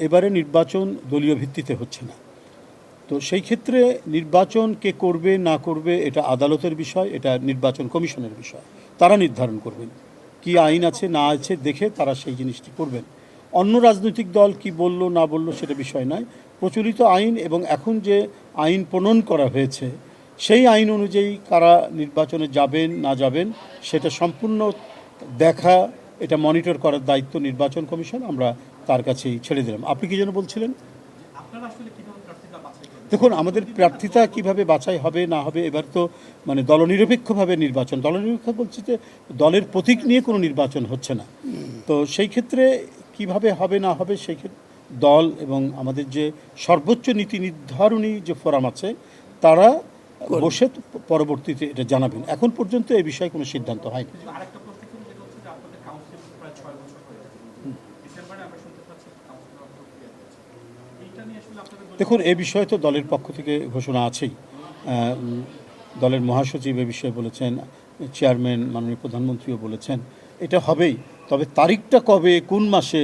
এবারে নির্বাচন দলীয় ভিত্তিতে হচ্ছে না। তো সেই ক্ষেত্রে নির্বাচন কে করবে না করবে এটা আদালতের বিষয়, এটা নির্বাচন কমিশনের বিষয়। তারা নির্ধারণ করবেন কি আইন আছে না আছে দেখে তারা সেই জিনিসটি করবেন। অন্য রাজনৈতিক দল কি বলল না বলল সেটা বিষয় নয়। প্রচলিত আইন এবং এখন যে আইন প্রণয়ন করা হয়েছে সেই আইন অনুযায়ী কারা নির্বাচনে যাবেন না যাবেন সেটা সম্পূর্ণ দেখা, এটা মনিটর করার দায়িত্ব নির্বাচন কমিশন। আমরা তার কাছেই ছেড়ে দিলাম। আপনি কি যেন বলছিলেন? দেখুন, আমাদের প্রার্থিতা কিভাবে বাছাই হবে না হবে এবার তো মানে দলনিরপেক্ষভাবে নির্বাচন, দলনিরপেক্ষ বলছে যে দলের প্রতীক নিয়ে কোনো নির্বাচন হচ্ছে না। তো সেই ক্ষেত্রে কিভাবে হবে না হবে সেই ক্ষেত্রে দল এবং আমাদের যে সর্বোচ্চ নীতি নির্ধারণী যে ফোরাম আছে তারা বসে পরবর্তীতে এটা জানাবেন। এখন পর্যন্ত এই বিষয়ে কোনো সিদ্ধান্ত হয়নি। দেখুন, এ বিষয়ে তো দলের পক্ষ থেকে ঘোষণা আছেই। দলের মহাসচিব এ বিষয়ে বলেছেন, চেয়ারম্যান মাননীয় প্রধানমন্ত্রীও বলেছেন এটা হবেই। তবে তারিখটা কবে কোন মাসে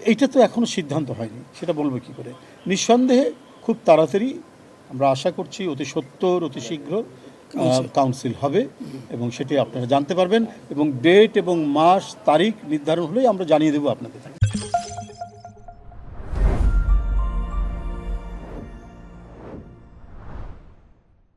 এইটা তো এখনও সিদ্ধান্ত হয়নি, সেটা বলবো কী করে। নিঃসন্দেহে খুব তাড়াতাড়ি আমরা আশা করছি অতি সত্বর অতি শীঘ্র কাউন্সিল হবে এবং সেটি আপনারা জানতে পারবেন এবং ডেট এবং মাস তারিখ নির্ধারণ হলেই আমরা জানিয়ে দেবো আপনাদের।